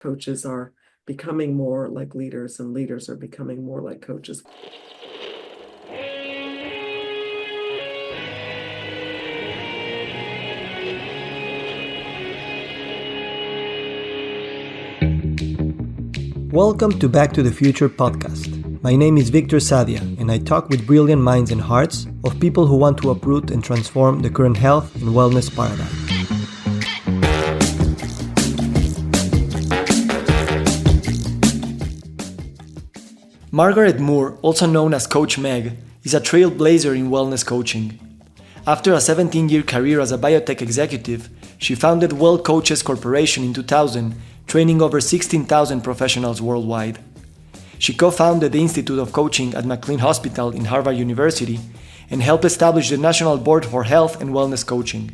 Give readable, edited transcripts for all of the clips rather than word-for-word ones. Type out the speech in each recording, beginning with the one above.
coaches are becoming more like leaders, and leaders are becoming more like coaches. Welcome to Back to the Future podcast. My name is Victor Sadia, and I talk with brilliant minds and hearts of people who want to uproot and transform the current health and wellness paradigm. Margaret Moore, also known as Coach Meg, is a trailblazer in wellness coaching. After a 17-year career as a biotech executive, she founded Wellcoaches Corporation in 2000, training over 16,000 professionals worldwide. She co-founded the Institute of Coaching at McLean Hospital in Harvard University and helped establish the National Board for Health and Wellness Coaching.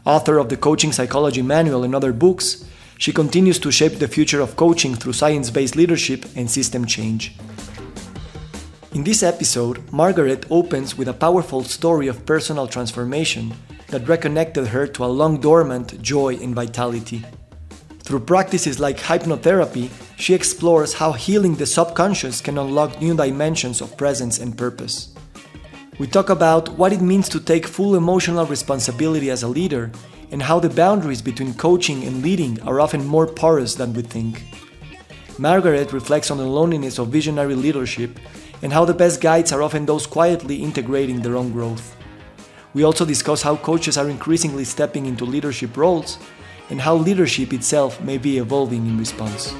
Author of the Coaching Psychology Manual and other books, she continues to shape the future of coaching through science-based leadership and system change. In this episode, Margaret opens with a powerful story of personal transformation that reconnected her to a long-dormant joy and vitality. Through practices like hypnotherapy, she explores how healing the subconscious can unlock new dimensions of presence and purpose. We talk about what it means to take full emotional responsibility as a leader and how the boundaries between coaching and leading are often more porous than we think. Margaret reflects on the loneliness of visionary leadership and how the best guides are often those quietly integrating their own growth. We also discuss how coaches are increasingly stepping into leadership roles and how leadership itself may be evolving in response.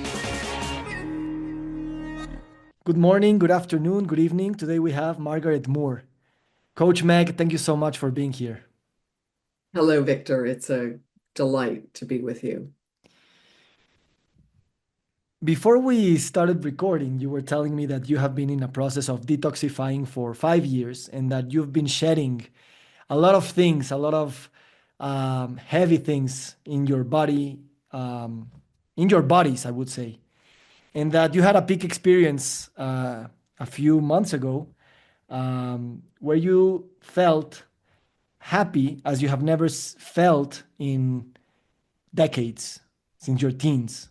Good morning, good afternoon, good evening. Today we have Margaret Moore. Coach Meg, thank you so much for being here. Hello, Victor. It's a delight to be with you. Before we started recording, you were telling me that you have been in a process of detoxifying for 5 years and that you've been shedding a lot of things, a lot of heavy things in your body, in your bodies, I would say. And that you had a peak experience a few months ago where you felt happy as you have never felt in decades, since your teens.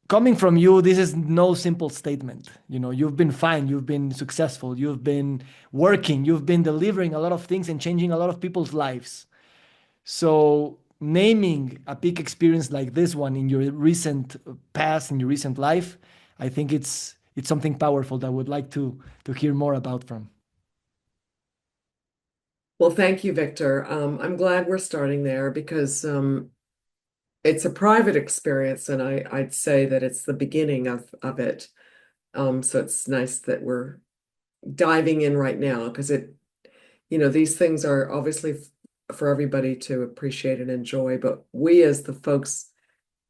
Coming from you, this is no simple statement. You know, you've been fine, you've been successful, you've been working, you've been delivering a lot of things and changing a lot of people's lives. So naming a peak experience like this one in your recent past, in your recent life, I think it's something powerful that I would like to hear more about from. Well, thank you, Victor. I'm glad we're starting there because it's a private experience, and I'd say that it's the beginning of it. So it's nice that we're diving in right now because these things are obviously for everybody to appreciate and enjoy, but we as the folks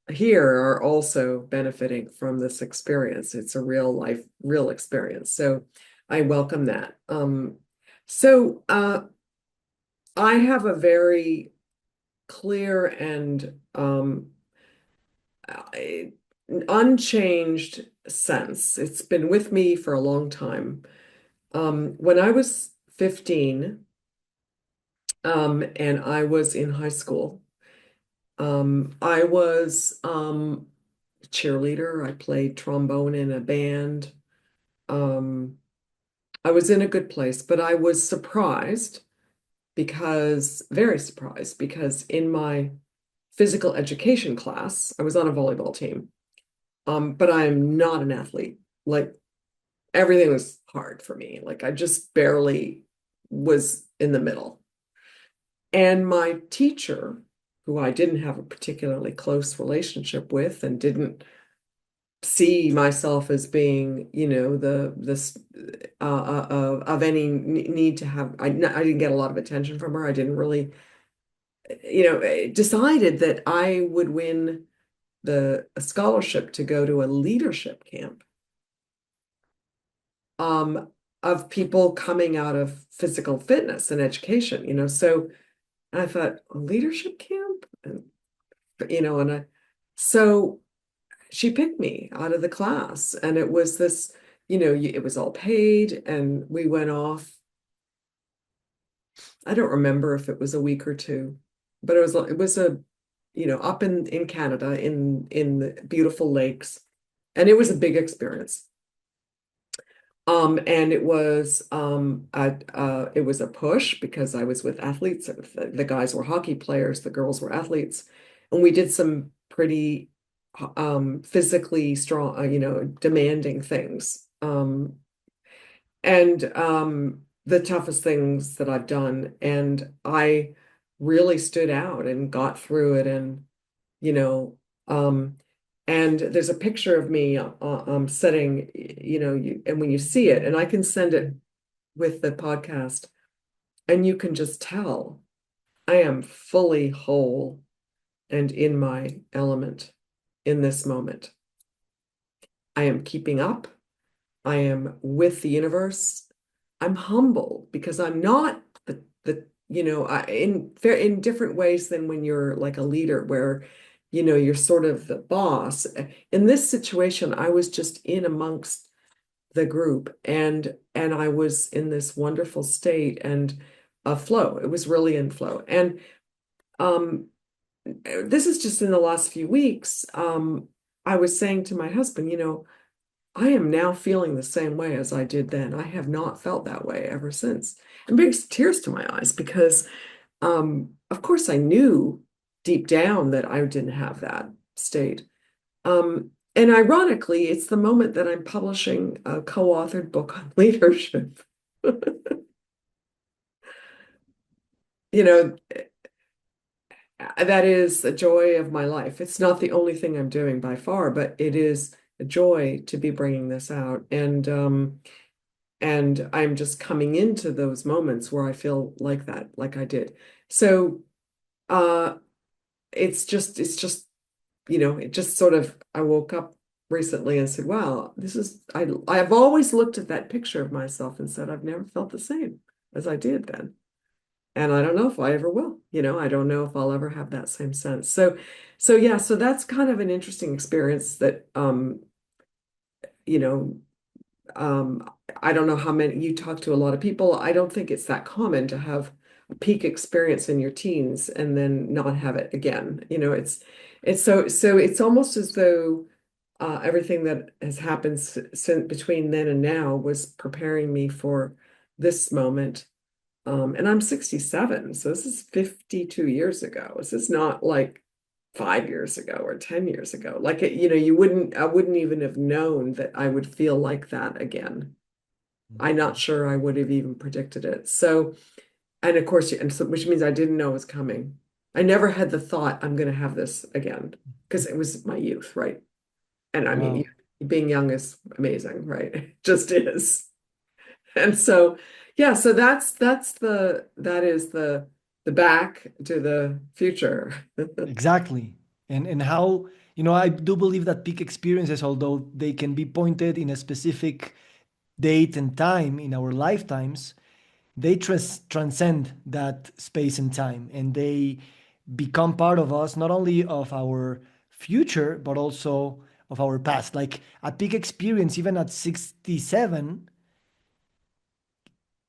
here are also benefiting from this experience. It's a real experience. So I welcome that. So I have a very clear and unchanged sense. It's been with me for a long time. When I was 15, and I was in high school, I was a cheerleader. I played trombone in a band. I was in a good place, but I was very surprised, because in my physical education class, I was on a volleyball team. But I am not an athlete. Like, everything was hard for me. Like, I just barely was in the middle. And my teacher, who I didn't have a particularly close relationship with and didn't see myself as being, of any need to have, I didn't get a lot of attention from her. I didn't really, decided that I would win a scholarship to go to a leadership camp of people coming out of physical fitness and education, so I thought, a leadership camp? So she picked me out of the class, and it was this, it was all paid, and we went off. I don't remember if it was a week or two, but it was up in Canada in the beautiful lakes. And it was a big experience. And it was a push because I was with athletes. The guys were hockey players, the girls were athletes, and we did some pretty physically strong, demanding things. And the toughest things that I've done. And I really stood out and got through it. And, you know, um, and there's a picture of me sitting, and when you see it, and I can send it with the podcast, and you can just tell I am fully whole and in my element in this moment. I am keeping up. I am with the universe. I'm humble because I'm not in different ways than when you're like a leader where you're sort of the boss. In this situation, I was just in amongst the group and I was in this wonderful state and a flow. It was really in flow. And um this is just in the last few weeks. I was saying to my husband, I am now feeling the same way as I did then. I have not felt that way ever since. It brings tears to my eyes because, of course, I knew deep down that I didn't have that state. And ironically, it's the moment that I'm publishing a co-authored book on leadership. You know, that is a joy of my life. It's not the only thing I'm doing by far, but it is a joy to be bringing this out. And I'm just coming into those moments where I feel like that, like I did. So uh it just sort of I woke up recently and said, wow, I've always looked at that picture of myself and said, I've never felt the same as I did then. And I don't know if I ever will, I don't know if I'll ever have that same sense. So yeah, so that's kind of an interesting experience that you know, um, I don't know how many you talk to a lot of people. I don't think it's that common to have a peak experience in your teens and then not have it again. It's it's almost as though everything that has happened since between then and now was preparing me for this moment. And I'm 67, so this is 52 years ago. This is not like 5 years ago or 10 years ago. Like I wouldn't even have known that I would feel like that again. I'm not sure I would have even predicted it. So, and of course, and so, which means I didn't know it was coming. I never had the thought I'm going to have this again because it was my youth, right? And I mean, Wow. being young is amazing, right? It just is. And so, yeah, so that is the back to the future. Exactly. And how, I do believe that peak experiences, although they can be pointed in a specific date and time in our lifetimes, they transcend that space and time and they become part of us, not only of our future, but also of our past. Like a peak experience, even at 67,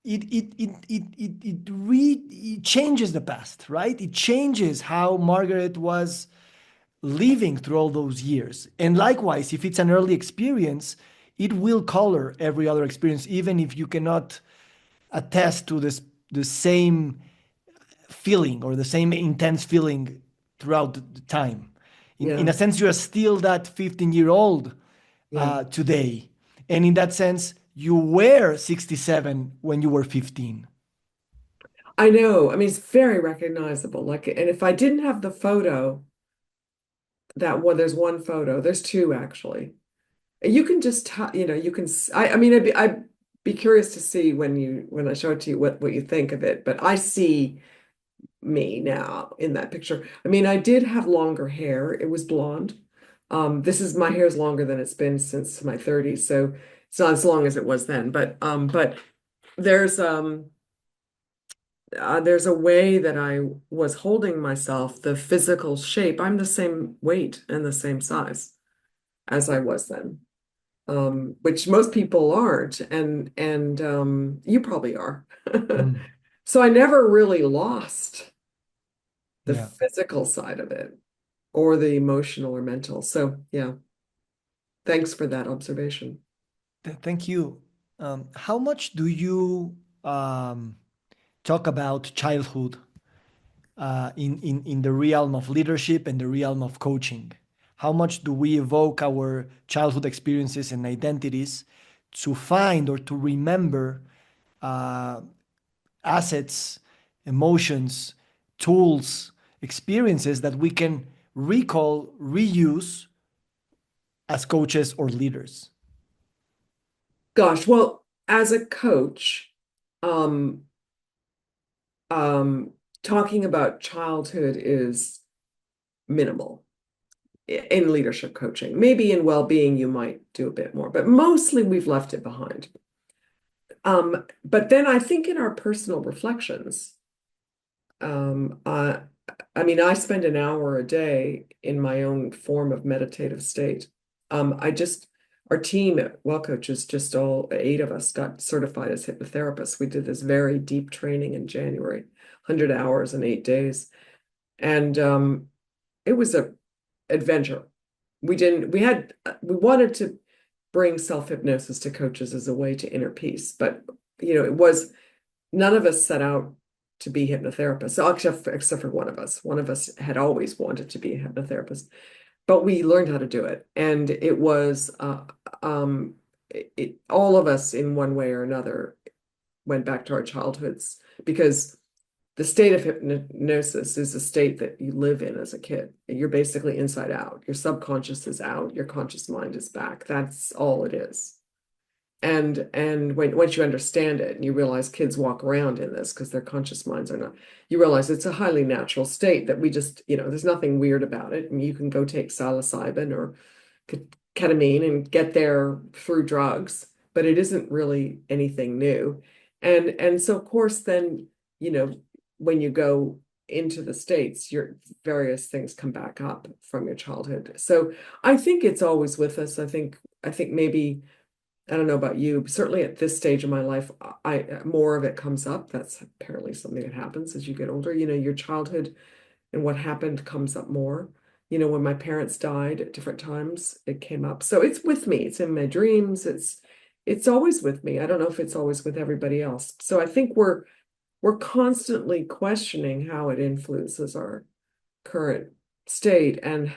it changes the past, right? It changes how Margaret was living through all those years. And likewise, if it's an early experience, it will color every other experience, even if you cannot attest to the same feeling or the same intense feeling throughout the time. In Yeah, a sense, you are still that 15-year-old yeah. today. And in that sense, you were 67 when you were 15. I know. I mean, it's very recognizable. Like, and if I didn't have the photo, there's one photo, there's two actually. You can just tell, you can. I mean, I'd be curious to see when I show it to you what you think of it. But I see me now in that picture. I mean, I did have longer hair. It was blonde. My hair is longer than it's been since my 30s, so it's not as long as it was then. But there's um there's a way that I was holding myself, the physical shape. I'm the same weight and the same size as I was then, which most people aren't, and you probably are. Mm, So I never really lost the yeah. physical side of it. or the emotional or mental. So yeah, thanks for that observation. Thank you. How much do you talk about childhood in the realm of leadership and the realm of coaching? How much do we evoke our childhood experiences and identities to find or to remember uh, assets, emotions, tools, experiences that we can recall, reuse as coaches or leaders? Gosh, well, as a coach, um, um, talking about childhood is minimal in leadership coaching. Maybe in well-being, you might do a bit more, but mostly we've left it behind. But then I think in our personal reflections, um, uh, I mean, I spend an hour a day in my own form of meditative state. I just, our team at Wellcoaches, just all 8 of us got certified as hypnotherapists. We did this very deep training in January, 100 hours in 8 days. And it was a adventure. We wanted to bring self-hypnosis to coaches as a way to inner peace, but it was none of us set out to be hypnotherapists, except for one of us. One of us had always wanted to be a hypnotherapist, but we learned how to do it. And it was all of us in one way or another went back to our childhoods because the state of hypnosis is a state that you live in as a kid. You're basically inside out. Your subconscious is out, your conscious mind is back. That's all it is. And once you understand it and you realize kids walk around in this because their conscious minds are not, you realize it's a highly natural state that we just, there's nothing weird about it. I mean, you can go take psilocybin or ketamine and get there through drugs, but it isn't really anything new. And so of course then, when you go into the States, your various things come back up from your childhood. So I think it's always with us. I think maybe I don't know about you, but certainly at this stage of my life, I more of it comes up. That's apparently something that happens as you get older. Your childhood and what happened comes up more. When my parents died at different times, it came up. So it's with me. It's in my dreams. It's always with me. I don't know if it's always with everybody else. So I think we're constantly questioning how it influences our current state and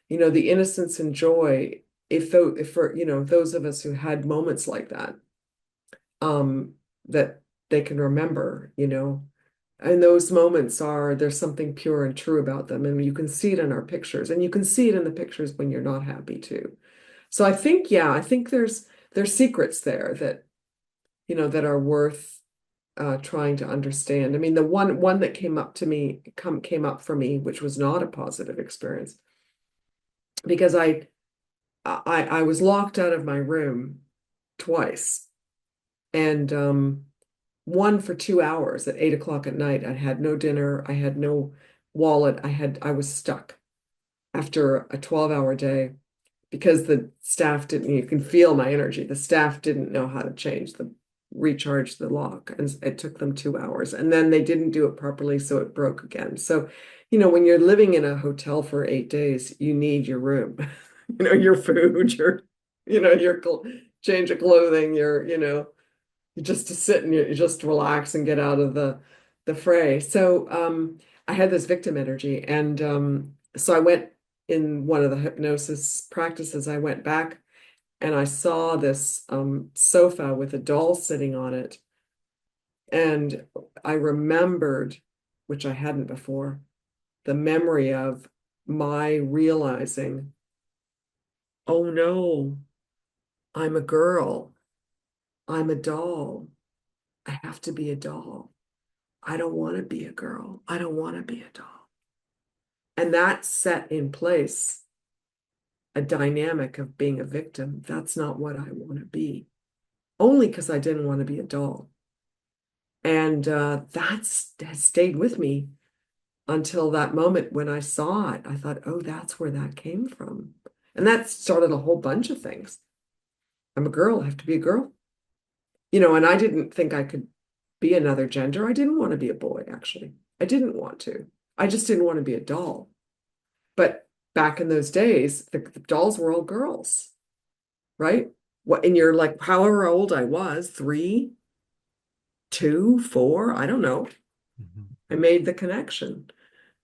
the innocence and joy if for those of us who had moments like that um that they can remember and those moments there's something pure and true about them, and you can see it in our pictures, and you can see it in the pictures when you're not happy too. So I think there's secrets there that that are worth trying to understand. I mean, the one that came up for me, which was not a positive experience, because I was locked out of my room twice, and one for 2 hours at 8 o'clock at night. I had no dinner, I had no wallet, I was stuck after a 12-hour day because the staff didn't, you can feel my energy. The staff didn't know how to recharge the lock, and it took them 2 hours, and then they didn't do it properly, so it broke again. So when you're living in a hotel for 8 days, you need your room, your food, your change of clothing, you just to sit and you just relax and get out of the fray. So I had this victim energy, and so I went in one of the hypnosis practices. I went back and I saw this sofa with a doll sitting on it. And I remembered, which I hadn't before, the memory of my realizing, oh no, I'm a girl. I'm a doll. I have to be a doll. I don't want to be a girl. I don't want to be a doll. And that set in place a dynamic of being a victim. That's not what I want to be, only because I didn't want to be a doll. And has stayed with me until that moment when I saw it. I thought, oh, that's where that came from. And that started a whole bunch of things. I'm a girl. I have to be a girl. And I didn't think I could be another gender. I didn't want to be a boy, actually. I didn't want to. I just didn't want to be a doll. But back in those days, the dolls were all girls, right? What, and you're like, however old I was, 3, 2, 4, I don't know. Mhm. I made the connection.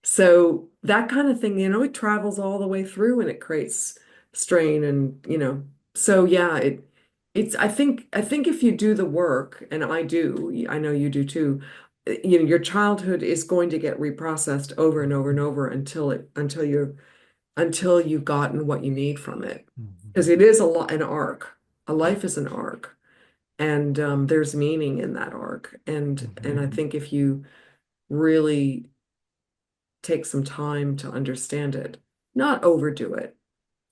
So that kind of thing, it travels all the way through and it creates strain and, so yeah, I think if you do the work, and I do, I know you do too, your childhood is going to get reprocessed over and over and over until you've gotten what you need from it. Mhm. Because it is an arc. A life is an arc. And there's meaning in that arc. And I Mhm. think if you really take some time to understand it, not overdo it,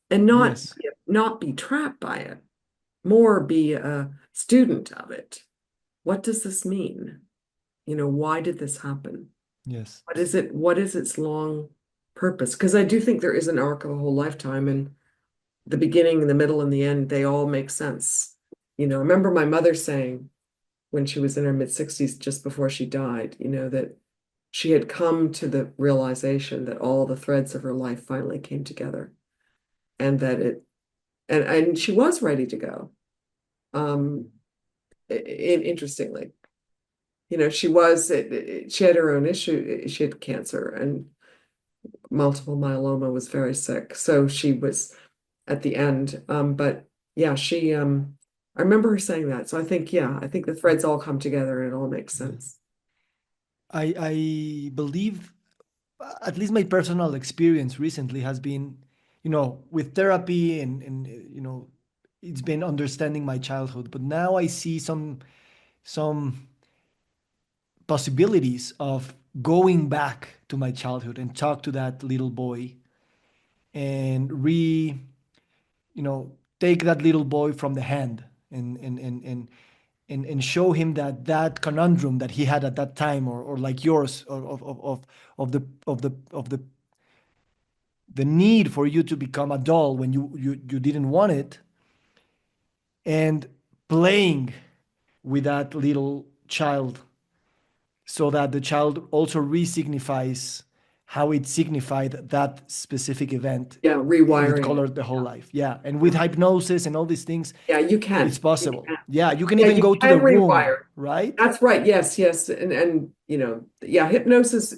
and Yes. not be trapped by it, more be a student of it. What does this mean? Why did this happen? Yes. What is it? What is its long purpose? Because I do think there is an arc of a whole lifetime, and the beginning, the middle, and the end, they all make sense. I remember my mother saying when she was in her mid 60s, just before she died, that she had come to the realization that all the threads of her life finally came together and that and she was ready to go. Um, Interestingly, she had her own issue. She had cancer and multiple myeloma, was very sick. So she was at the end. But yeah, I remember her saying that. So I think the threads all come together and it all makes Yeah. sense. I believe, at least my personal experience recently has been, with therapy and it's been understanding my childhood. But now I see some possibilities of going back to my childhood and talk to that little boy and take that little boy from the hand and show him that conundrum that he had at that time, or like yours, of the need for you to become a doll when you didn't want it, and playing with that little child so that the child also re-signifies how it signified that specific event. Yeah, It rewiring it. colored the whole life. Yeah. And with Yeah, hypnosis and all these things, yeah, you it's can. You possible. can. Yeah. You can Yeah, even you go to the can womb, rewire. right? That's right. Yes, yes. And yeah, hypnosis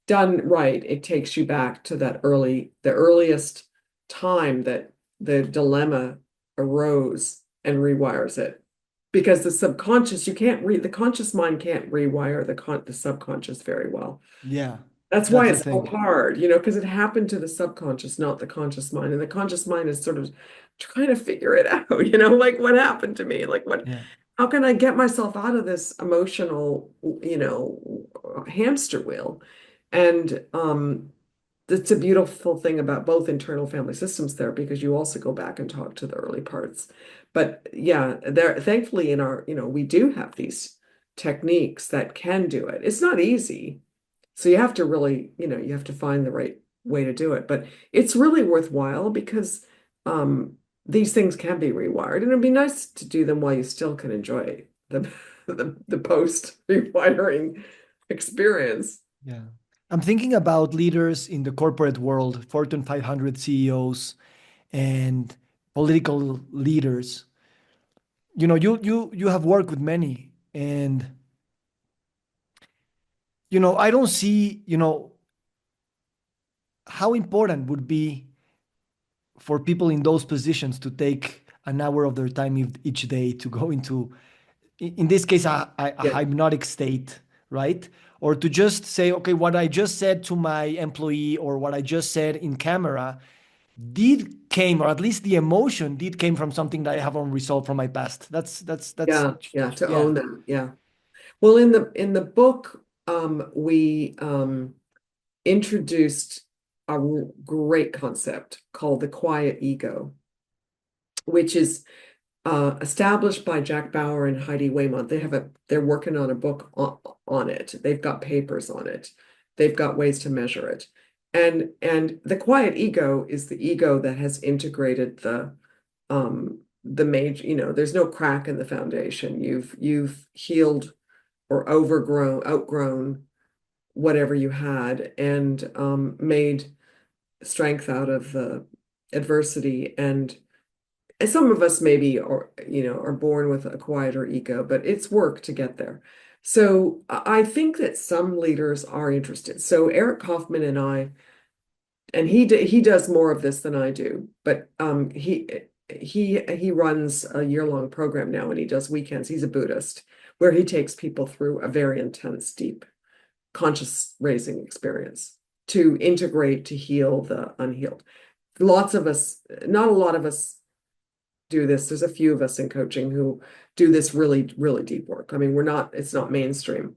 done right, it takes you back to the earliest time that the dilemma arose and rewires it. Because the subconscious, you can't read the conscious mind can't rewire the subconscious very well. Yeah. That's why That's the it's so thing. hard, because it happened to the subconscious, not the conscious mind. And the conscious mind is sort of trying to figure it out, like what happened to me? Like Yeah. how can I get myself out of this emotional, hamster wheel? And that's a beautiful thing about both internal family systems there because you also go back and talk to the early parts. But yeah, there thankfully in our, we do have these techniques that can do it. It's not easy. So you have to really, you have to find the right way to do it. But it's really worthwhile because um, these things can be rewired, and it'd be nice to do them while you still can enjoy the the post rewiring experience. Yeah. I'm thinking about leaders in the corporate world, Fortune 500 CEOs and political leaders. You have worked with many, and I don't see, how important would be for people in those positions to take an hour of their time each day to go into, in this case, a Yeah, hypnotic state, right? Or to just say, okay, what I just said to my employee or what I just said in camera did came, or at least the emotion did came from something that I have unresolved from my past. That's yeah, yeah, to yeah. own them. Yeah. Well, in the book, we introduced a great concept called the quiet ego, which is established by Jack Bauer and Heidi Waymont. They're working on a book on it. They've got papers on it. They've got ways to measure it. And the quiet ego is the ego that has integrated the major, there's no crack in the foundation. You've healed or outgrown whatever you had and made strength out of adversity. And some of us maybe are born with a quieter ego, but it's work to get there. So I think that some leaders are interested. So Eric Kaufman and I, and he does more of this than I do, but he runs a year-long program now and he does weekends. He's a Buddhist where he takes people through a very intense, deep conscious raising experience to integrate, to heal the unhealed. Lots of us, not a lot of us do this. There's a few of us in coaching who do this really, really deep work. I mean, it's not mainstream.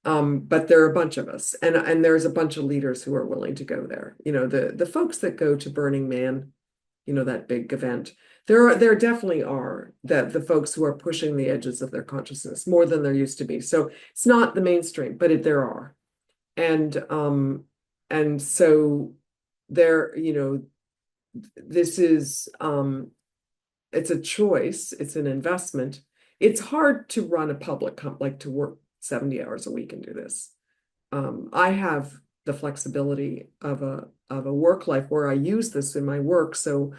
But there are a bunch of us, and there's a bunch of leaders who are willing to go there. The folks that go to Burning Man, that big event. There definitely are the folks who are pushing the edges of their consciousness more than there used to be. So it's not the mainstream, but there are. And so there, this is it's a choice, it's an investment. It's hard to run a public like to work 70 hours a week and do this. I have the flexibility of a work life where I use this in my work, so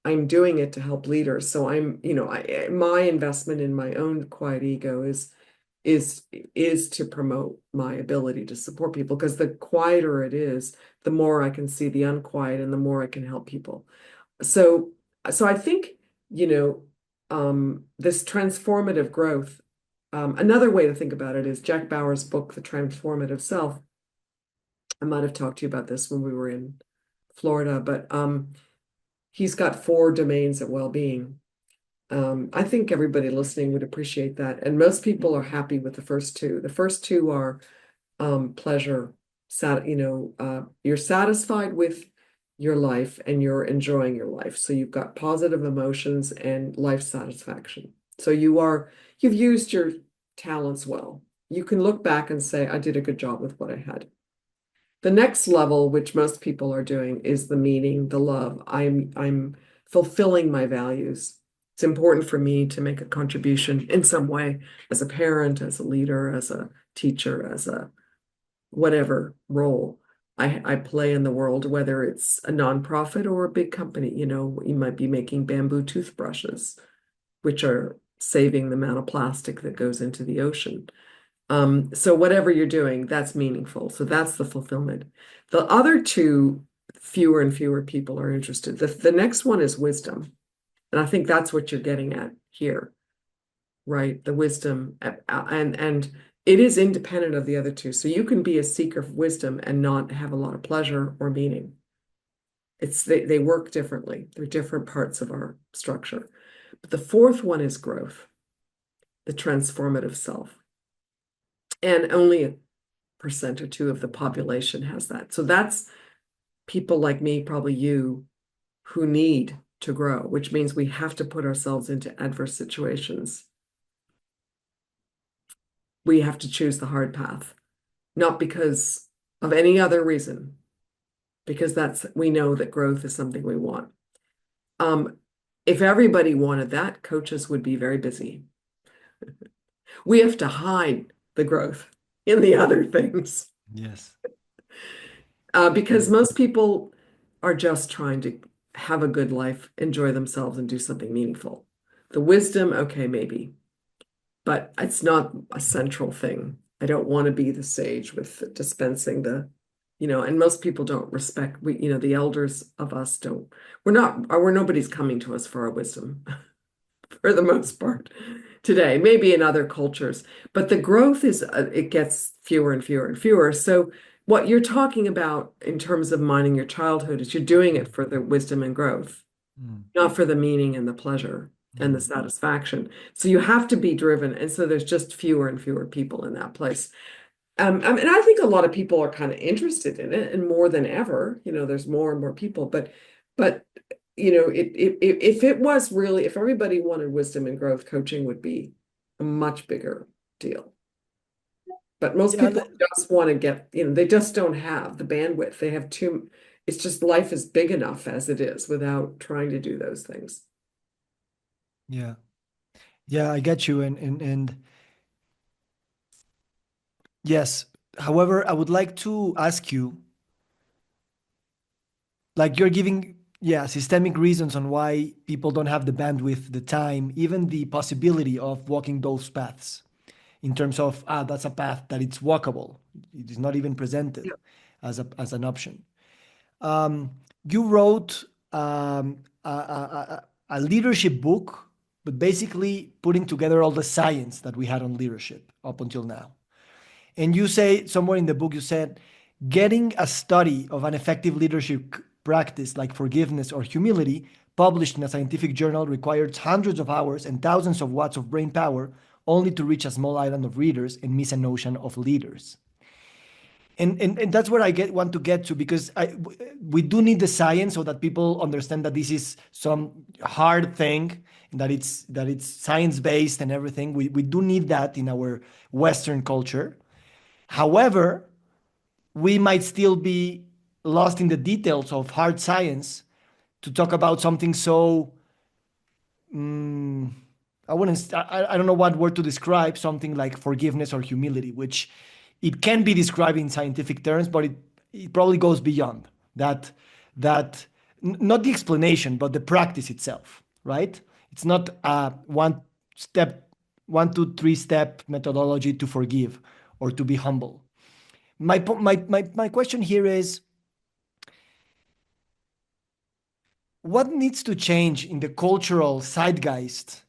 I'm doing it to help leaders. So my investment in my own quiet ego is to promote my ability to support people, because the quieter it is, the more I can see the unquiet and the more I can help people. So I think, this transformative growth, another way to think about it is Jack Bauer's book, The Transformative Self. I might have talked to you about this when we were in Florida, but he's got 4 domains of well-being. I think everybody listening would appreciate that. And most people are happy with the first 2. The first 2 are pleasure. You're satisfied with your life and you're enjoying your life. So you've got positive emotions and life satisfaction. So you've used your talents well. You can look back and say, I did a good job with what I had. The next level, which most people are doing, is the meaning, the love. I'm fulfilling my values. It's important for me to make a contribution in some way, as a parent, as a leader, as a teacher, as a whatever role I play in the world, whether it's a nonprofit or a big company. You might be making bamboo toothbrushes, which are saving the amount of plastic that goes into the ocean. So whatever you're doing, that's meaningful. So that's the fulfillment. The other 2, fewer and fewer people are interested. The next one is wisdom. And I think that's what you're getting at here, right? The wisdom, and it is independent of the other 2. So you can be a seeker of wisdom and not have a lot of pleasure or meaning. They work differently. They're different parts of our structure. But the 4th one is growth, the transformative self. And only a percent or 2 of the population has that. So that's people like me, probably you, who need to grow, which means we have to put ourselves into adverse situations. We have to choose the hard path, not because of any other reason, because we know that growth is something we want. If everybody wanted that, coaches would be very busy. We have to hide the growth in the other things. Yes. Because most people are just trying to have a good life, enjoy themselves, and do something meaningful. The wisdom, okay, maybe, but it's not a central thing. I don't want to be the sage with dispensing and most people don't respect, the elders of us don't, nobody's coming to us for our wisdom for the most part today, maybe in other cultures, but the growth it gets fewer and fewer and fewer. So what you're talking about in terms of mining your childhood is you're doing it for the wisdom and growth, not for the meaning and the pleasure and the satisfaction. So you have to be driven. And so there's just fewer and fewer people in that place. And I think a lot of people are kind of interested in it, and more than ever, there's more and more people, but if everybody wanted wisdom and growth, coaching would be a much bigger deal. But most Yeah, people just want to they just don't have the bandwidth. They have it's just life is big enough as it is without trying to do those things. yeah, yeah, I get you. And yes. However, I would like to ask you, like you're giving, yeah, systemic reasons on why people don't have the bandwidth, the time, even the possibility of walking those paths in terms of, that's a path that it's walkable. It is not even presented Yeah. as an option. You wrote a leadership book, but basically putting together all the science that we had on leadership up until now. And you say somewhere in the book, you said, getting a study of an effective leadership practice like forgiveness or humility published in a scientific journal requires hundreds of hours and thousands of watts of brain power only to reach a small island of readers and miss an ocean of leaders. And that's where want to get to, because we do need the science so that people understand that this is some hard thing, and that it's science based and everything. We do need that in our Western culture. However, we might still be lost in the details of hard science to talk about something so I wouldn't I don't know what word to describe something like forgiveness or humility, which it can be described in scientific terms, but it probably goes beyond that that not the explanation, but the practice itself, right? It's not a step 1, 2, 3 step methodology to forgive or to be humble. My question here is, what needs to change in the cultural zeitgeist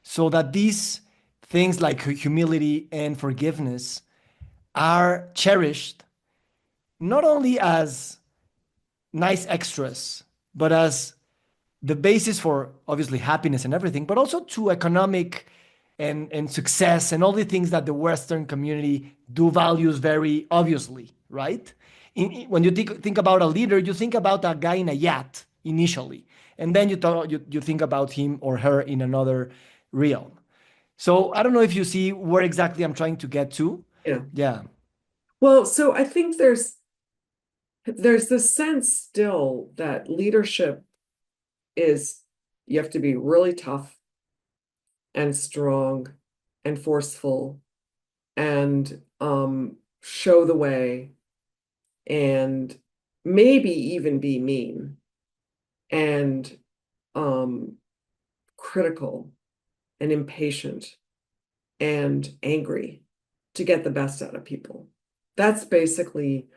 so that these things like humility and forgiveness are cherished not only as nice extras, but as the basis for obviously happiness and everything, but also to economic and success and all the things that the Western community do values very obviously, right? When you think about a leader, you think about a guy in a yacht initially, and then you think about him or her in another realm. So I don't know if you see where exactly I'm trying to get to. Yeah. Yeah. Well, so I think there's this sense still that leadership is you have to be really tough and strong and forceful and show the way and maybe even be mean and um critical and impatient and angry to get the best out of people. That's basically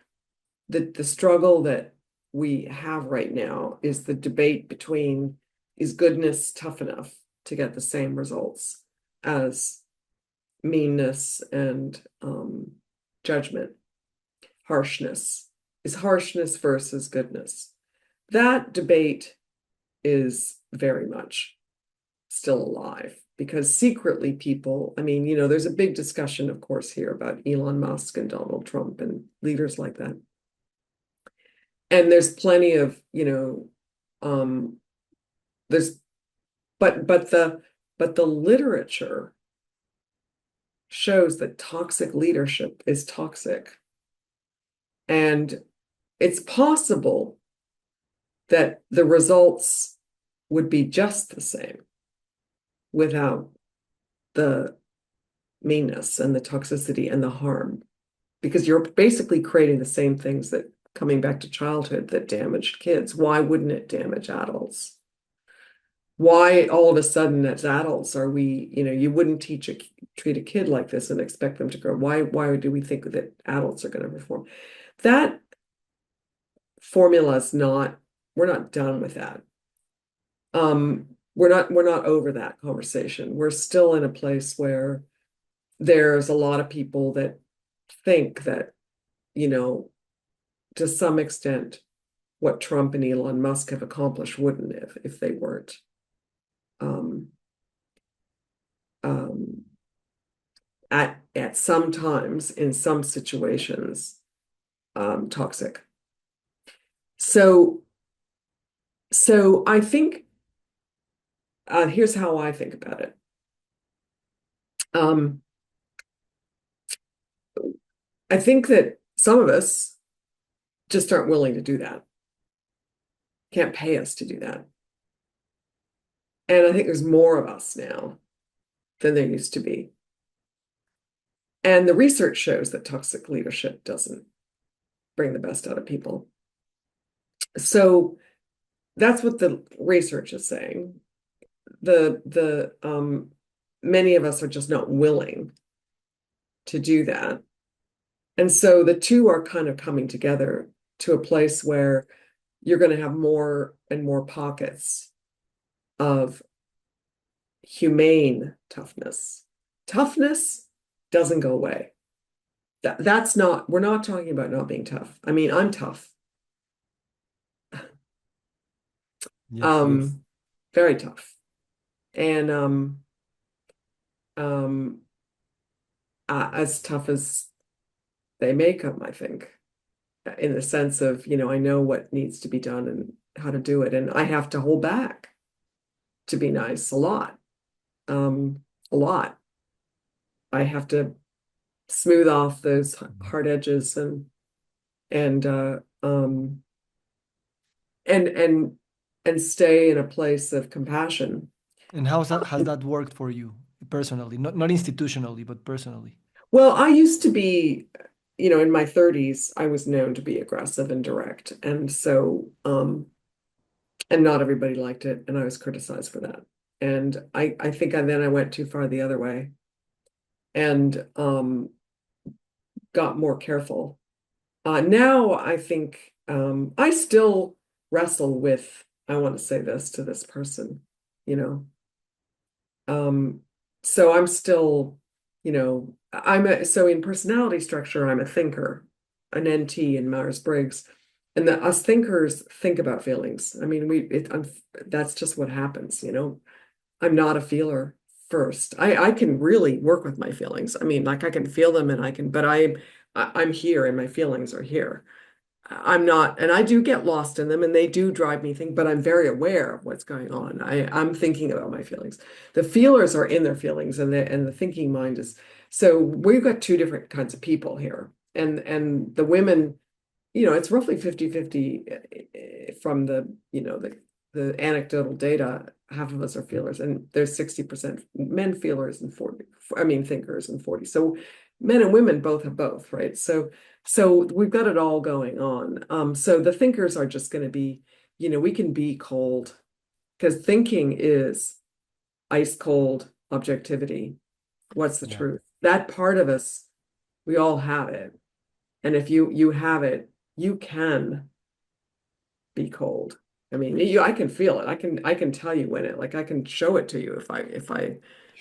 the struggle that we have right now, is the debate between, is goodness tough enough to get the same results as meanness and judgment, harshness. Is harshness versus goodness. That debate is very much still alive, because secretly people, I mean, there's a big discussion, of course, here about Elon Musk and Donald Trump and leaders like that. And there's plenty of, there's, but the literature shows that toxic leadership is toxic. And it's possible that the results would be just the same without the meanness and the toxicity and the harm, because you're basically creating the same things that, coming back to childhood, that damaged kids. Why wouldn't it damage adults? Why all of a sudden as adults are we, you wouldn't treat a kid like this and expect them to grow. Why do we think that adults are going to reform? That formula is not, we're not done with that. We're not over that conversation. We're still in a place where there's a lot of people that think that, to some extent, what Trump and Elon Musk have accomplished wouldn't have if they weren't um, um, at some times, in some situations, toxic. So I think here's how I think about it. I think that some of us just aren't willing to do that. Can't pay us to do that. And I think there's more of us now than there used to be. And the research shows that toxic leadership doesn't bring the best out of people. So that's what the research is saying. The many of us are just not willing to do that. And so the two are kind of coming together to a place where you're going to have more and more pockets of humane toughness. Toughness doesn't go away. That's not, we're not talking about not being tough. I mean, I'm tough, Yes. um, very tough. And um, as tough as they may come, I think, in the sense of, I know what needs to be done and how to do it. And I have to hold back to be nice a lot. Um, a lot. I have to smooth off those hard edges and and and and stay in a place of compassion. And how has that worked for you personally? Not institutionally, but personally. Well, I used to be, in my 30s, I was known to be aggressive and direct. And so, and not everybody liked it, and I was criticized for that. And I think then I went too far the other way and got more careful. Now I think I still wrestle with, I want to say this to this person, you know. Um, so I'm still, so in personality structure, I'm a thinker, an NT in Myers-Briggs. And us thinkers think about feelings. I mean, that's just what happens, I'm not a feeler first. I can really work with my feelings. I mean, like I can feel them and but I'm here and my feelings are here. I'm not, and I do get lost in them and they do drive me think, but I'm very aware of what's going on. I'm thinking about my feelings. The feelers are in their feelings and the thinking mind is, so we've got two different kinds of people here. And the women, it's roughly 50-50 from the anecdotal data. Half of us are feelers, and there's 60% men feelers and 40, I mean, thinkers and 40. So men and women both have both, right? So we've got it all going on. So the thinkers are just going to be, we can be cold because thinking is ice cold objectivity. What's the Yeah. truth? That part of us, we all have it. And if you have it, you can be cold. I mean, I can feel it. I can tell you when like I can show it to you if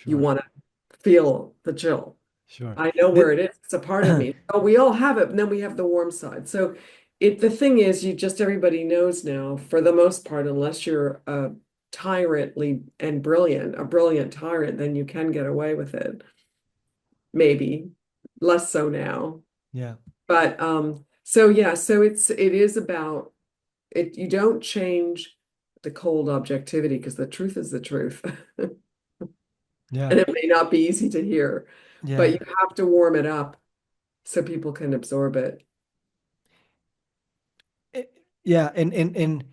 you Sure. want to feel the chill. Sure. I know where The- it is. It's a part of me. Oh, we all have it, and then we have the warm side. So the thing is, everybody knows now, for the most part, unless you're a tyrantly and a brilliant tyrant, then you can get away with it. Maybe less so now. yeah. But so yeah, so it is about it. You don't change the cold objectivity because the truth is the truth. Yeah. And it may not be easy to hear, but Yeah. you have to warm it up so people can absorb it. Eh, Yeah. And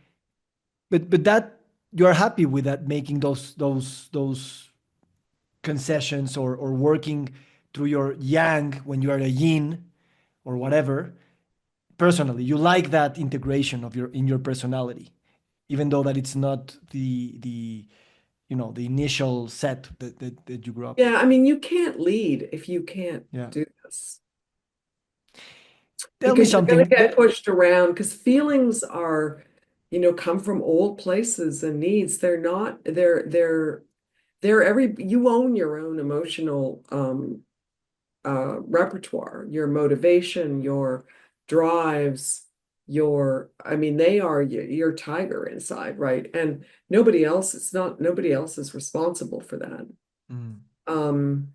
but that you are happy with that, making those concessions, or working through your yang when you are a yin or whatever. Personally, you like that integration of your personality, even though that it's not the initial set that you grew up with. Yeah, I mean, you can't lead if you can't Yeah. do this Tell me because you're going to something get that. pushed around because feelings are, come from old places and needs. They're not, they're you own your own emotional repertoire, your motivation, your drives, I mean, they are your tiger inside, right? And nobody else is responsible for that. Mm, Um,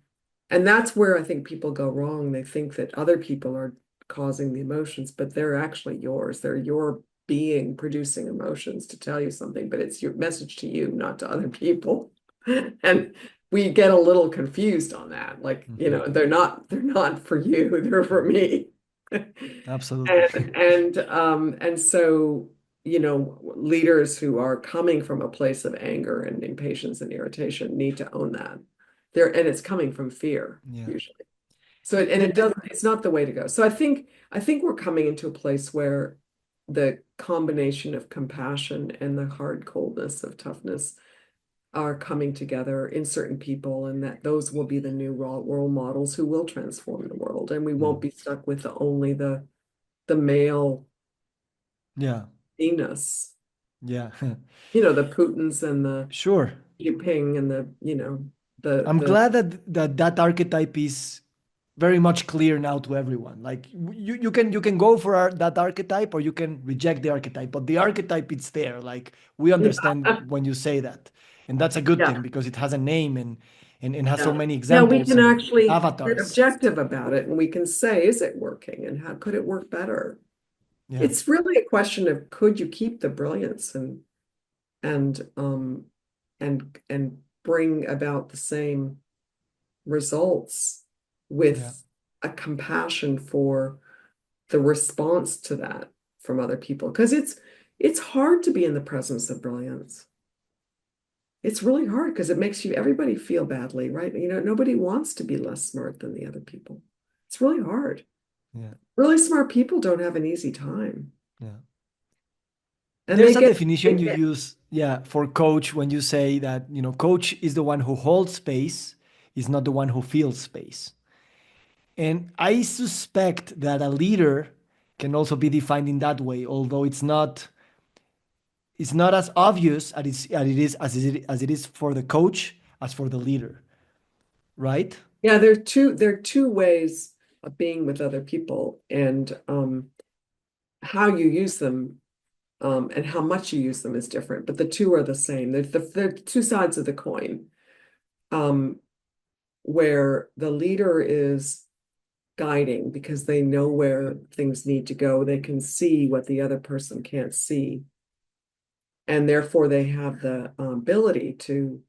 and that's where I think people go wrong. They think that other people are causing the emotions, but they're actually yours. They're your being producing emotions to tell you something, but it's your message to you, not to other people. And we get a little confused on that. Like, mhm. they're not for you, they're for me. Absolutely. And so, leaders who are coming from a place of anger and impatience and irritation need to own that. And it's coming from fear, Yeah. usually. So The- it the- doesn't, it's not the way to go. So I think we're coming into a place where the combination of compassion and the hard coldness of toughness are coming together in certain people, and that those will be the new role models who will transform the world, and we won't Mm. be stuck with only the male Yeah, Venus, yeah, the Putins and the sure. Yiping and I'm the glad that archetype is very much clear now to everyone. Like you can go for that archetype or you can reject the archetype, but the archetype it's there. Like we understand yeah, when you say that, and that's a good yeah, thing because it has a name and has so yeah. many Now we examples can and actually get avatars. objective about it, and we can say, is it working, and how could it work better? Yeah, It's really a question of could you keep the brilliance and and bring about the same results yeah, with a compassion for the response to that from other people, because it's hard to be in the presence of brilliance. It's really hard because it makes everybody feel badly, right? Nobody wants to be less smart than the other people. It's really hard. yeah, Really smart people don't have an easy time. yeah. And There's a definition you use, yeah, for coach when you say that, coach is the one who holds space, is not the one who fills space. And I suspect that a leader can also be defined in that way, although it's not as obvious as it is for the coach as for the leader, right? yeah, there are two ways of being with other people, and how you use them, and how much you use them is different, but the two are the same. They're two sides of the coin, um, where the leader is guiding because they know where things need to go. They can see what the other person can't see, and therefore they have the ability to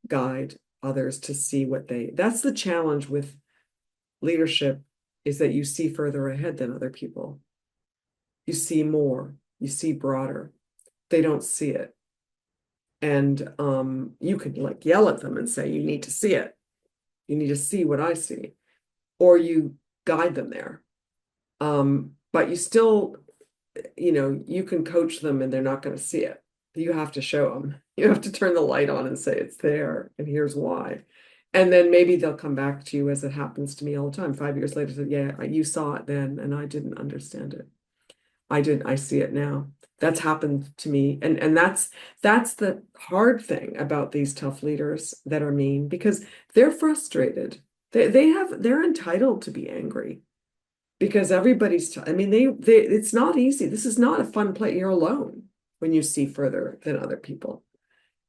guide others to see that's the challenge with leadership, is that you see further ahead than other people. You see more, you see broader. They don't see it. And you could like yell at them and say, you need to see it. You need to see what I see. Or you guide them there. But you still, you can coach them and they're not going to see it. You have to show them. You have to turn the light on and say it's there and here's why. And then maybe they'll come back to you, as it happens to me all the time. 5 years later, say, yeah, you saw it then and I didn't understand it. I see it now. That's happened to me. And that's the hard thing about these tough leaders that are mean, because they're frustrated. They're entitled to be angry because I mean, it's not easy. This is not a fun place. You're alone when you see further than other people.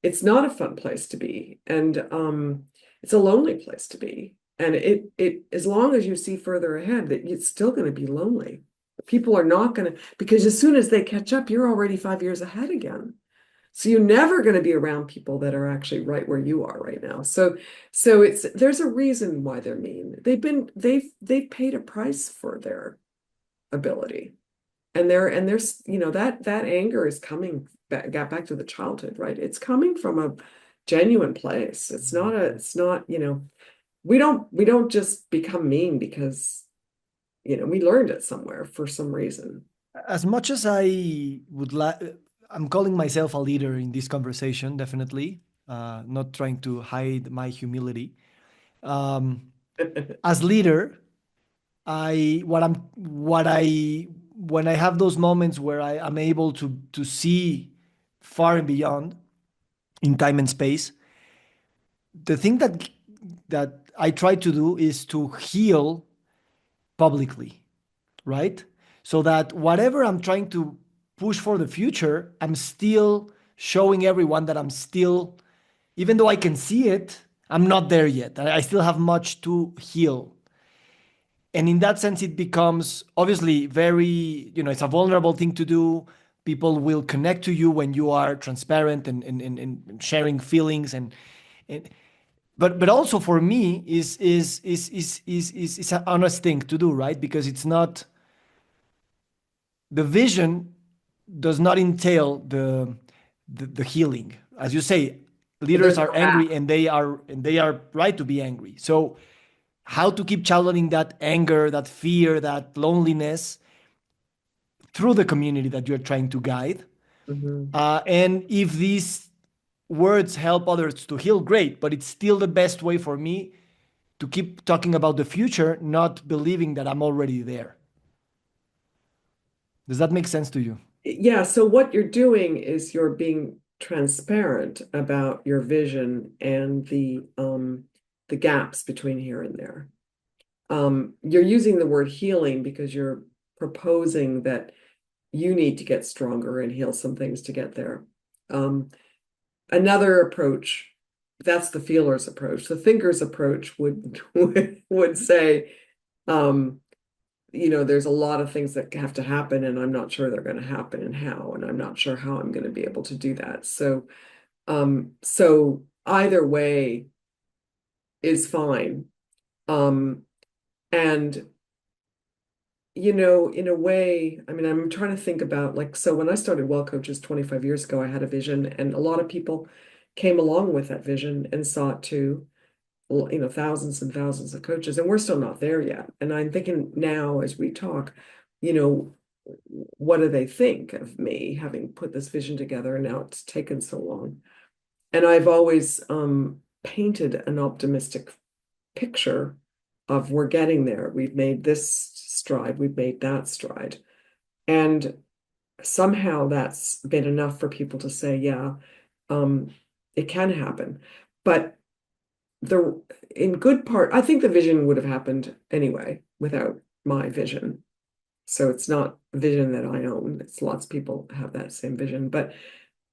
It's not a fun place to be. And it's a lonely place to be. And it as long as you see further ahead, that it's still going to be lonely. People are not going to, because as soon as they catch up, you're already 5 years ahead again. So you're never going to be around people that are actually right where you are right now. So there's a reason why they're mean. They've paid a price for their ability. And there's that anger is coming back, got back to the childhood, right? It's coming from a genuine place. It's not, we don't just become mean because we learned it somewhere for some reason. As much as I would like, I'm calling myself a leader in this conversation, definitely, not trying to hide my humility. Um, as leader, I what I'm what I when I have those moments where I am able to see far and beyond in time and space, the thing that I try to do is to heal publicly, right? So that whatever I'm trying to push for the future, I'm still showing everyone that I'm still, even though I can see it, I'm not there yet. I still have much to heal. And in that sense, it becomes obviously very, it's a vulnerable thing to do. People will connect to you when you are transparent and sharing feelings and but also for me is an honest thing to do, right? Because it's not the vision does not entail the healing. As you say, leaders There's are no path. angry and they are right to be angry. So how to keep channeling that anger, that fear, that loneliness through the community that you're trying to guide. Hmm. And if these words help others to heal, great, but it's still the best way for me to keep talking about the future, not believing that I'm already there. Does that make sense to you? Yeah, so what you're doing is you're being transparent about your vision and the gaps between here and there. You're using the word healing because you're proposing that you need to get stronger and heal some things to get there. Um, Another approach, that's the feeler's approach. The thinker's approach would say, um, there's a lot of things that have to happen, and I'm not sure they're going to happen and how, and I'm not sure how I'm going to be able to do that. So either way is fine. Um, and in a way, I mean, I'm trying to think about like, so when I started Well Coaches 25 years ago, I had a vision, and a lot of people came along with that vision and saw it too. Thousands and thousands of coaches, and we're still not there yet. And I'm thinking now as we talk, you know, what do they think of me having put this vision together and now it's taken so long? And I've always painted an optimistic picture of we're getting there. We've made this stride, we've made that stride. And somehow that's been enough for people to say, yeah, um, it can happen. But the in good part, I think the vision would have happened anyway without my vision. So it's not a vision that I own. It's lots of people have that same vision. But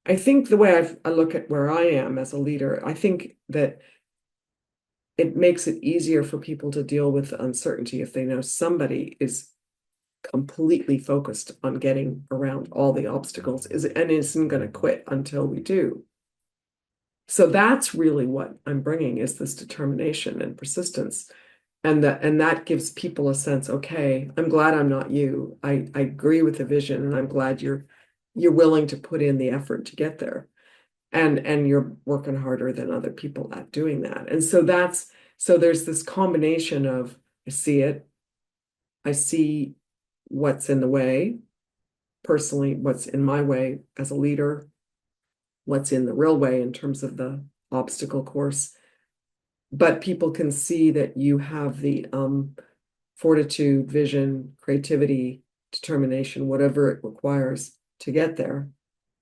I think the way I look at where I am as a leader, I think that it makes it easier for people to deal with uncertainty if they know somebody is completely focused on getting around all the obstacles and isn't going to quit until we do. So that's really what I'm bringing is this determination and persistence. And that gives people a sense, okay, I'm glad I'm not you. I agree with the vision and I'm glad you're willing to put in the effort to get there. And you're working harder than other people at doing that. And so there's this combination of I see it, I see what's in the way, personally, what's in my way as a leader, what's in the real way in terms of the obstacle course. But people can see that you have the fortitude, vision, creativity, determination, whatever it requires to get there.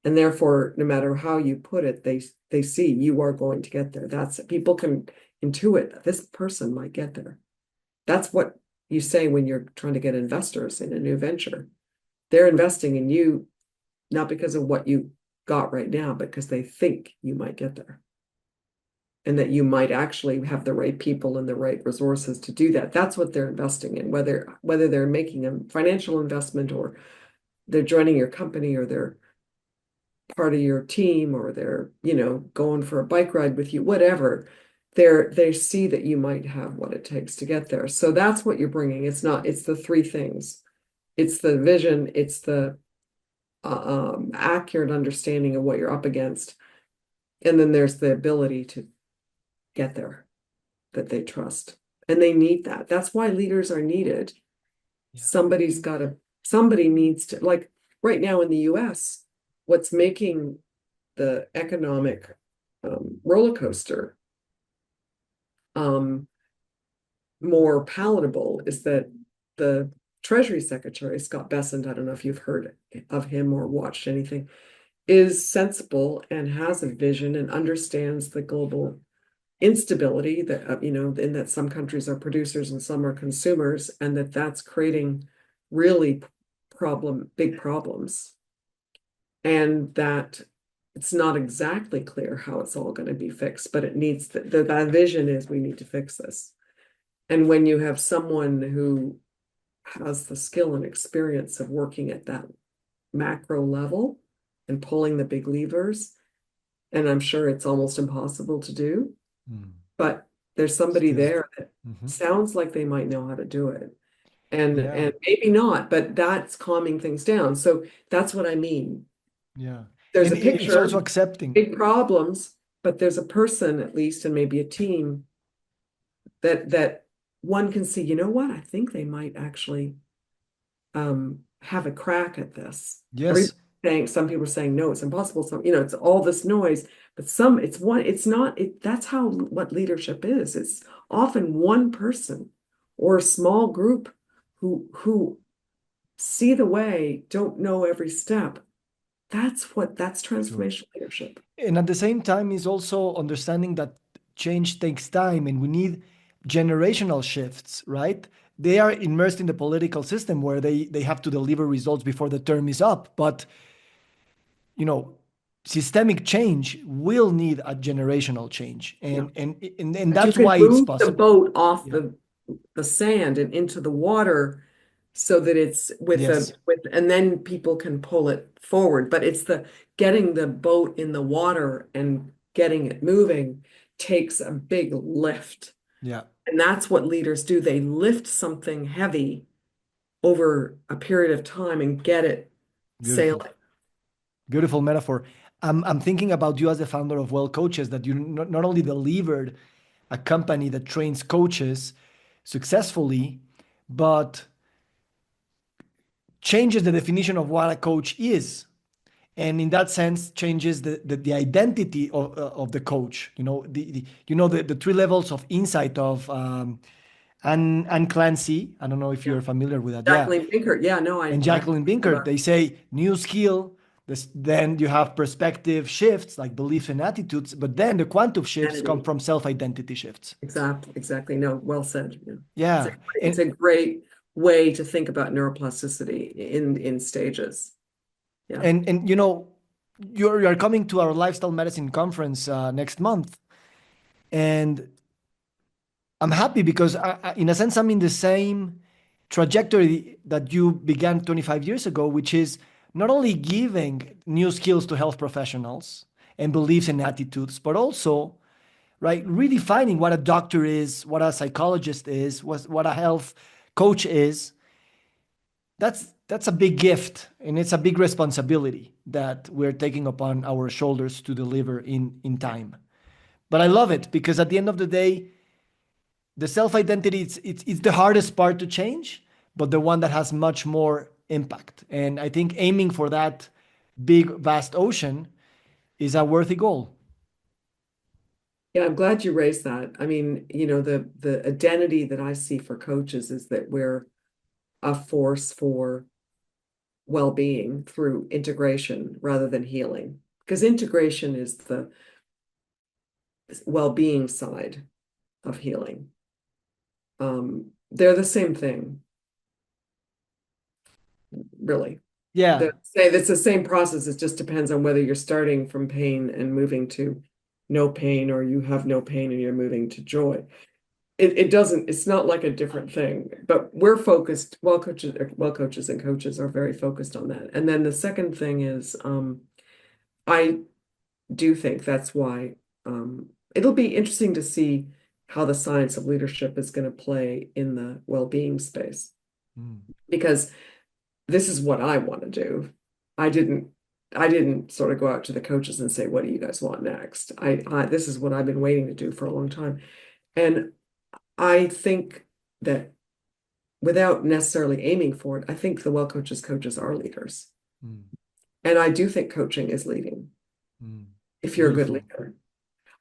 And therefore, no matter how you put it, they see you are going to get there. That's people can intuit that this person might get there. That's what you say when you're trying to get investors in a new venture. They're investing in you not because of what you got right now, but because they think you might get there. And that you might actually have the right people and the right resources to do that. That's what they're investing in, whether they're making a financial investment or they're joining your company or they're part of your team or they're, going for a bike ride with you, whatever. They see that you might have what it takes to get there. So that's what you're bringing. It's the three things. It's the vision, it's the accurate understanding of what you're up against. And then there's the ability to get there that they trust. And they need that. That's why leaders are needed. Yeah. Somebody needs to, like right now in the US, what's making the economic roller coaster more palatable is that the Treasury Secretary, Scott Bessent, I don't know if you've heard of him or watched anything, is sensible and has a vision and understands the global instability that in that some countries are producers and some are consumers, and that's creating really big problems, and that it's not exactly clear how it's all going to be fixed, but it needs that vision is we need to fix this. And when you have someone who has the skill and experience of working at that macro level and pulling the big levers, and I'm sure it's almost impossible to do, but there's somebody Still. there that sounds like they might know how to do it. Yeah. And maybe not, but that's calming things down. So that's what I mean. Yeah. There's And a it's also picture, accepting. big problems, but there's a person at least, and maybe a team that one can see, you know what? I think they might actually have a crack at this. Yes. Everybody's saying, some people are saying, no, it's impossible. Some, it's all this noise, but it's not, that's how what leadership is. It's often one person or a small group who see the way, don't know every step. That's True. transformational leadership. And at the same time, is also understanding that change takes time and we need generational shifts, right? They are immersed in the political system where they have to deliver results before the term is up. But, you know, systemic change will need a generational change. Yeah. And But you that's can why it's move the possible. boat off Yeah. the sand and into the water so that it's Yes. and then people can pull it forward. But it's the getting the boat in the water and getting it moving takes a big lift. Yeah. And that's what leaders do. They lift something heavy over a period of time and get it Beautiful. sailing. Beautiful metaphor. I'm thinking about you as the founder of Well Coaches, that you not only delivered a company that trains coaches successfully, but changes the definition of what a coach is. And in that sense, changes the identity of the coach. The three levels of insight of Anne Clancy. I don't know if Yeah. you're familiar with that. Yeah. Jacqueline Pinker. Yeah, no, And I Jacqueline Binker, they say new skill. Then you have perspective shifts like beliefs and attitudes, but then the quantum shifts come identity. from self-identity shifts. Exactly. No, well said. Yeah. It's a, Yeah. it's And a great way to think about neuroplasticity in stages. Yeah. and you're coming to our lifestyle medicine conference next month, and I'm happy because in a sense I'm in the same trajectory that you began 25 years ago, which is not only giving new skills to health professionals and beliefs and attitudes, but also right redefining what a doctor is, what a psychologist is, what a health coach is. That's a big gift and it's a big responsibility that we're taking upon our shoulders to deliver in time. But I love it because at the end of the day, the self identity it's the hardest part to change, but the one that has much more impact. And I think aiming for that big vast ocean is a worthy goal. Yeah, I'm glad you raised that. I mean, the identity that I see for coaches is that we're a force for well-being through integration rather than healing. Because integration is the well-being side of healing. They're the same thing, really. Yeah. It's the same process. It just depends on whether you're starting from pain and moving to no pain, or you have no pain and you're moving to joy. It's not like a different thing, but we're focused, well coaches and coaches are very focused on that. And then the second thing is, I do think that's why, it'll be interesting to see how the science of leadership is going to play in the well-being space, Mm. because this is what I want to do. I didn't I didn't sort of go out to the coaches and say, what do you guys want next? This is what I've been waiting to do for a long time. And I think that without necessarily aiming for it, I think the coaches are leaders. Mm. And I do think coaching is leading Mm. if you're a good Beautiful. leader.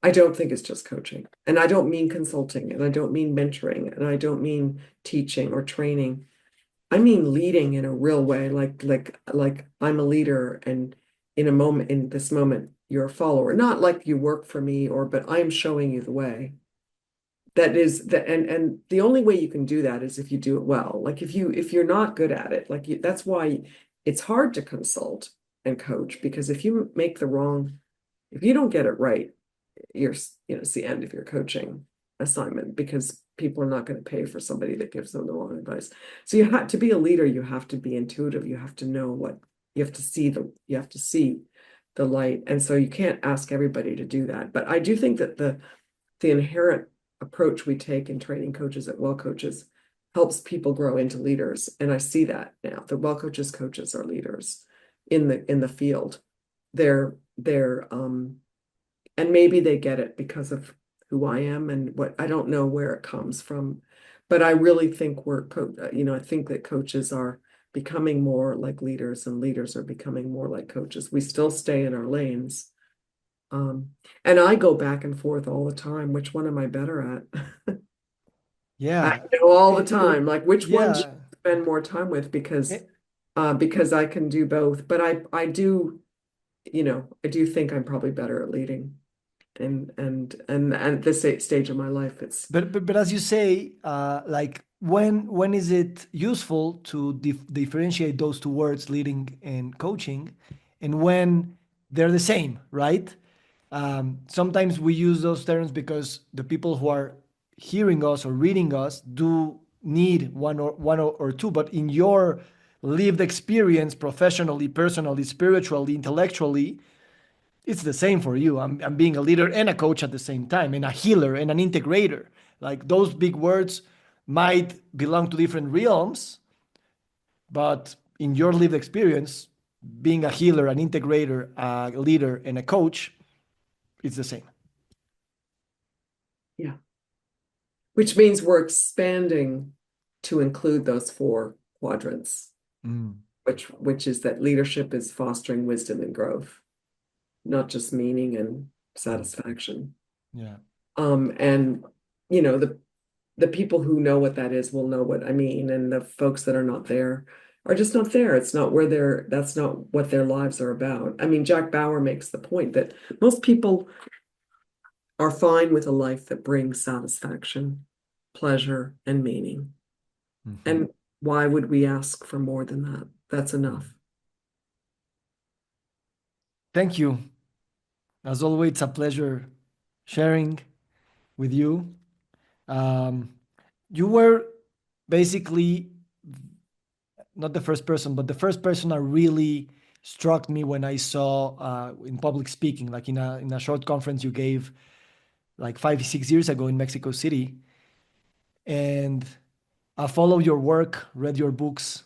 I don't think it's just coaching. And I don't mean consulting, and I don't mean mentoring, and I don't mean teaching or training. I mean leading in a real way, like I'm a leader, and in this moment, you're a follower. Not like you work for me, but I'm showing you the way. That is the and the only way you can do that is if you do it well. Like if you're not good at it, that's why it's hard to consult and coach, because if you don't get it right, it's the end of your coaching assignment, because people are not going to pay for somebody that gives them the wrong advice. So you have to be a leader, you have to be intuitive, you have to know what you have to see the light. And so you can't ask everybody to do that. But I do think that the inherent approach we take in training coaches at Well Coaches helps people grow into leaders. And I see that now. The Well coaches are leaders in the field. They're and maybe they get it because of who I am and what I don't know where it comes from. But I really think I think that coaches are becoming more like leaders, and leaders are becoming more like coaches. We still stay in our lanes. Um, and I go back and forth all the time. Which one am I better at? I Yeah. know all the Eh, time, like which one should yeah. I spend more time with, Eh, because I can do both. But I do, I do think I'm probably better at leading. And at this stage of my life, it's but as you say, like when is it useful to differentiate those two words, leading and coaching, and when they're the same, right? Sometimes we use those terms because the people who are hearing us or reading us do need one or two. But in your lived experience, professionally, personally, spiritually, intellectually, it's the same for you. I'm being a leader and a coach at the same time, and a healer and an integrator. Like those big words might belong to different realms, but in your lived experience, being a healer, an integrator, a leader, and a coach, it's the same. yeah, which means we're expanding to include those four quadrants, Mm, which is that leadership is fostering wisdom and growth, not just meaning and mm, satisfaction. yeah. And the people who know what that is will know what I mean, and the folks that are not there are just not there. It's not where that's not what their lives are about. I mean, Jack Bauer makes the point that most people are fine with a life that brings satisfaction, pleasure, and meaning. Mhm, And why would we ask for more than that? That's mm. enough. Thank you. As always, it's a pleasure sharing with you. Um, you were basically not the first person, but the first person that really struck me when I saw in public speaking, like in a short conference you gave like 5 6 years ago in Mexico City, and I followed your work, read your books,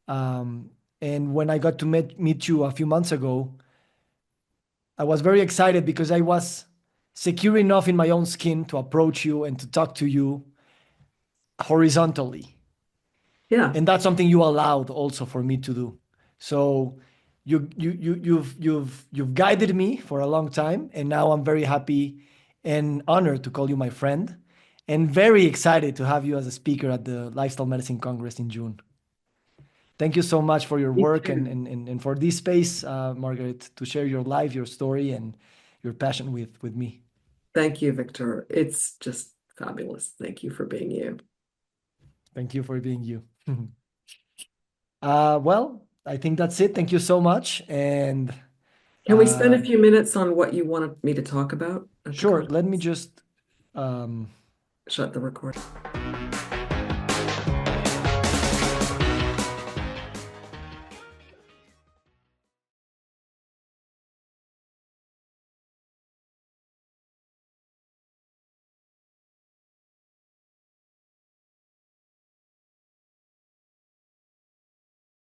um, and when I got to meet you a few months ago, I was very excited because I was secure enough in my own skin to approach you and to talk to you horizontally. Yeah, And that's something you allowed also for me to do. So you've guided me for a long time, and now I'm very happy and honored to call you my friend, and very excited to have you as a speaker at the Lifestyle Medicine Congress in June. Thank you so much for your me work and too. and for this space, Margaret, to share your life, your story, and your passion with me. Thank you, Victor. It's just fabulous. Thank you for being you. Thank you for being you. Well, I think that's it. Thank you so much, and Can we spend a um, few minutes on what you wanted me to talk about at the sure, let me conference? just um, Shut the recording.